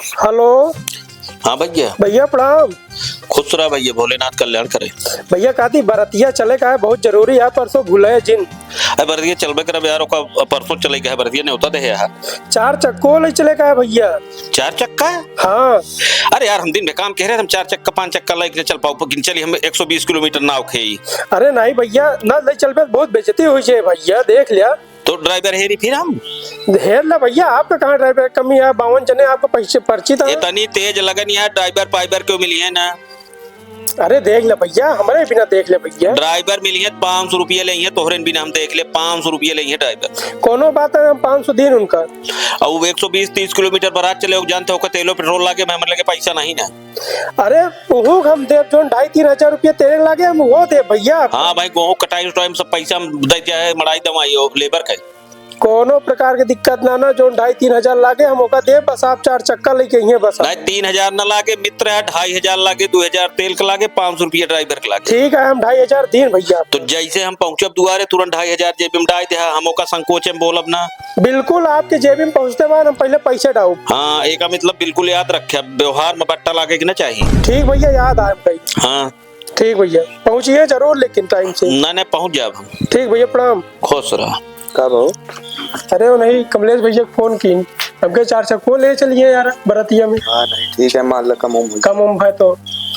Hello. हाँ भैया। भैया प्रणाम। खुश रहा भैया, भोलेनाथ कल्याण करे। भैया कहती बरतिया चले का है, बहुत जरूरी है, परसों भूले जिन। अरे बरतिया चलबे कर यार, ओका परसों चले गया है बरतिया, नहीं होता दे यार। 4 चक्को ले चले का है भैया। 4 चक्का? हाँ। अरे यार हम दिन में काम कह रहे थे, हम 4 चक्का 5 चक्का लेके चल पाओ, चलिए हम 120 किलोमीटर नाव खेई। अरे नहीं भैया, ना ले चल पे बहुत बेइज्जती हुई है भैया, देख लिया। तो ड्राइवर हेरी फिर हम हेर ला भैया, आपका कहाँ ड्राइवर कमी है, 52 जने आपको पैसे परिचित है। इतनी तेज लगन यार, ड्राइवर पाइबर क्यों मिली है ना? अरे देख ले भैया, हमारे बिना देख ले भैया। ड्राइवर मिली है 500 रुपये ले, तोहरे बिना हम देख ले 500 रुपये ले ड्राइवर। कोनो बात है, हम 500 दिन उनका। अब 120-30 किलोमीटर बरात चले, जानते हो तेलो पेट्रोल लागे, मैं लगे पैसा नहीं ना। अरे वो हम दे जो 2,500-3 हजार रुपये तेरे लागे, हम वो दे भैया। हाँ भाई, गेहूं कटाई टाइम सब पैसा दे जाए, मड़ाई दवाई हो लेबर का कोनो प्रकार की दिक्कत ना ना, जो 2,500-3 हजार लागे हम ओका दे, बस आप 4 चक्का लेके ही बस। नहीं 3,000 न लागे मित्र है, 2,500 लागे, 2,000 तेल का लागे, 500 रुपया ड्राइवर का लागे। ठीक है, हम 2,500 दिन भैया। तो जैसे हम पहुंचब दुआरे तुरंत 2,500 जेब में डाल दे, हम ओका संकोच में बोलब ना। बिल्कुल आपके जेब में पहुंचते बाद हम पहले पैसे डाउ। हाँ, एक मतलब बिल्कुल याद रखे, व्यवहार में बट्टा लागे कि ना चाहिए। ठीक भैया, याद आए भाई। हाँ ठीक भैया, पहुंचिए जरूर लेकिन टाइम से। ना पहुंच जाब हम। ठीक भैया, प्रणाम। खुश रहा। कब हो? अरे वो नहीं, कमलेश भैया को फोन की, हमके 4 चक्को ले चलिए यार बरतिया में। हाँ नहीं ठीक है, मान लो कम कम है तो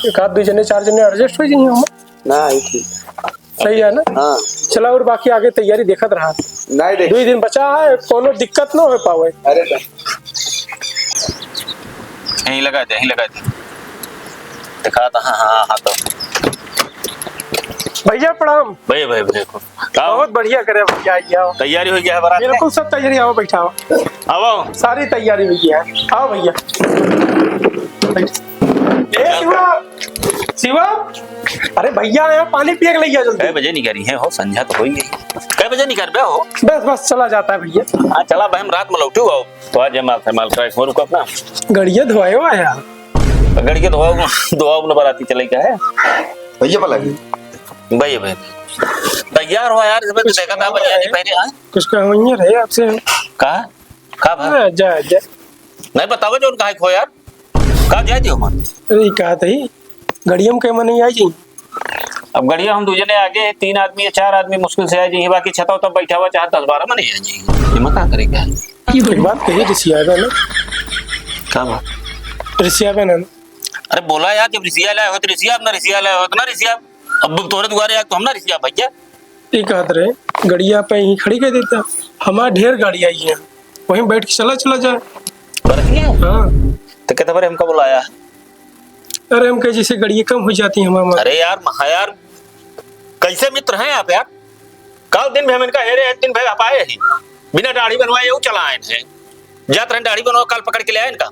1-2 जने 4 जने एडजस्ट हो जाइए हम। ना ठीक सही है ना? हाँ चला, और बाकी आगे तैयारी देखत रहा। नहीं देख 2 दिन बचा है, कोनो दिक्कत ना हो पावे। अरे यहीं लगा दे, यहीं लगा दे, दिखा था। हाँ तो भैया प्रणाम। भैया बहुत बढ़िया करे भैया, आओ। तैयारी हो गया है बारात? बिल्कुल सब तैयारी, आओ बैठा हो। आओ, सारी तैयारी हुई है, आओ भैया। ए शिवा, अरे भैया आया, पानी पिए के लिए जल्दी। कै बजे निकली है हो? संध्या तो हो ही गई। कै बजे निकल बे हो? बस चला जाता है भैया। हाँ चला भाई, हम रात में लौटू आओ तो आज माल ट्रैक रुको अपना गड़िया धोआयो आया। गड़ी के धोआ बाराती चले क्या है भैया पला भाई तैयार हो यार, इसमें तो देखा था बजे पहले। हाँ कुछ कहोइए रहे आपसे। कहा भाई? जा नहीं बताओ जो उनका खो यार, कहा जाए थी हम? अरे कहा थी गड़िया में कैसे नहीं आई जी? अब गड़िया हम 2 जने आगे, 3 आदमी या 4 आदमी मुश्किल से आ जाइए, बाकी छता तब बैठा हुआ चाहे 10-12 में नहीं आ जाएंगे। ये मत करेगा। एक बात कही ऋषिया ना, क्या बात? ऋषिया ना। अरे बोला यार, जब ऋषिया लाए हो तो ऋषिया, अपना ऋषिया लाए हो तो ना ऋषिया, अब तोरे दुआरे आए तो हम ना ऋषिया भैया। ये कहते रहे गड़िया पे ही खड़ी कर देता, हमारा ढेर गाड़ी आई है, वहीं बैठ के चला जाए। हाँ तो कहते बारे हमको बुलाया? अरे हम कहे जैसे गड़िया कम हो जाती है हमारा। अरे यार यार कैसे मित्र हैं आप यार? कल दिन भी हम इनका हेरे, एक दिन भाई आप आए ही बिना दाढ़ी बनवाए वो चला आए हैं, जात रहे दाढ़ी बनवाओ, कल पकड़ के ले आए इनका।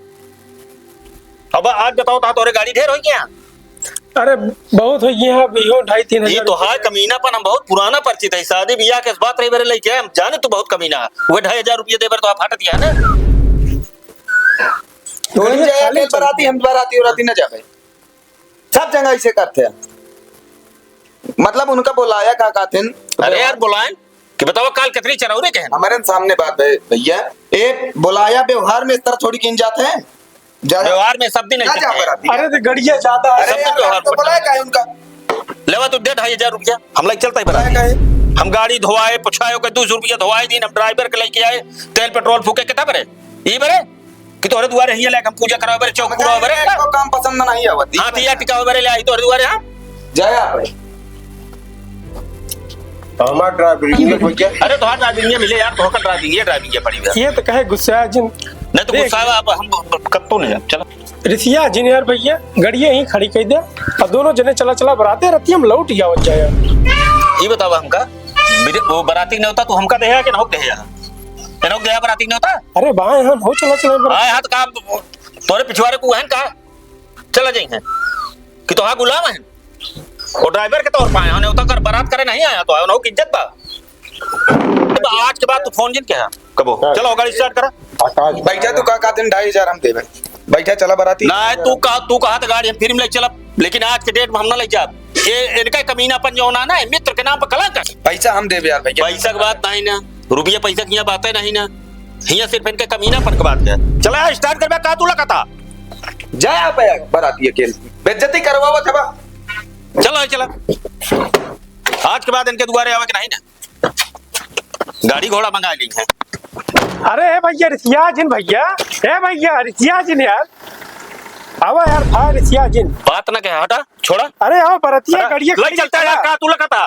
अब आज बताओ तो तोरे गाड़ी ढेर हो गया? अरे बहुत हो गया है, 2,500-3 हजार। ये तो हाय कमीनापन, हम बहुत पुराना परिचित है, शादी ब्याह के बात रही मेरे लेके हम जाने तो बहुत कमीना है। वो 2,500 रुपये दे तो आप हट दिया ना। तो नहीं बराती हम बराती न जावे, सब जगह ऐसे करते हैं। मतलब उनका बुलाया का कहते हैं? अरे यार बुलाएं कि बताओ काल कितनी चरौरे के हैं हमारे सामने बात है भैया, एक बुलाया व्यवहार में इस तरह थोड़ी किन जाते हैं। व्यवहार में सब दिन ना जा बराती। अरे तो गड़िया ज्यादा है। अरे यार तो बुलाया का है उनका? लेवा तो 2,500 रुपया हम लाइक चलता ही बराती है। हम गाड़ी धोआए पुछाए के 200 रुपया धोआए दिन, हम ड्राइवर के लेके आए, तेल पेट्रोल फूके कितना बरे ये बरे कि तोरे दुआरे हिया लेके हम पूजा करावे बरे, चौक पूरा बरे को काम पसंद नहीं आवत। हां तिया टिका बरे ले आई तोरे दुआरे। हां जाया आप हमारा ड्राइविंग हो गया। अरे तो ड्राइविंग मिले यार, तो ड्राइविंग पड़ी है। ये तो कहे गुस्सा जिन, नहीं तो गुस्सा अब हम कत्तो नहीं चलो ऋषिया जिन यार भैया, गड़िया ही खड़ी कर दे और दोनों जने चला बराते रहती हम लौट जावत जाए। ये बतावा हमका वो बराती नहीं होता तो हमका देहा कि नहोक देहा? नहोक देहा बराती नहीं होता? अरे बाएं हम हो चला हां हाथ का तोरे पिछवाड़े को हन का चला जाई है कि तो हा गुलाम है और ड्राइवर के तौर पाए हने उतर कर बारात करे नहीं आया तो नहोक इज्जत बा। आज के बाद तू फोन जिन क्या कबो चलो गाड़ी स्टार्ट करा। बैठा तू का कहते हैं 2,500 हम देवे, बैठा चला बराती ना तू कहा तो गाड़ी हम फिर में ले चला, लेकिन आज के डेट में हम ना ले जा। ये इनका कमीनापन जो ना है, मित्र के नाम पर कलंक है। पैसा हम देवे यार भैया, पैसा की बात नहीं ना, रुपया पैसा की बात है नहीं ना, हिया सिर्फ इनके कमीनापन की बात है। चला स्टार्ट कर बे का तू लगा था जाए आप बराती अकेले बेइज्जती करवाओ था बा चलो चला आज के बाद इनके दुआरे आवे कि नहीं ना गाड़ी घोड़ा मंगा ली है। अरे है भैया रिसिया जिन भैया, है भैया रिसिया जिन यार, आवा यार भाई रिसिया जिन। बात ना कहे हटा छोड़ा। अरे आओ बरतिया गड़िया लग चलता है यार का तू लगता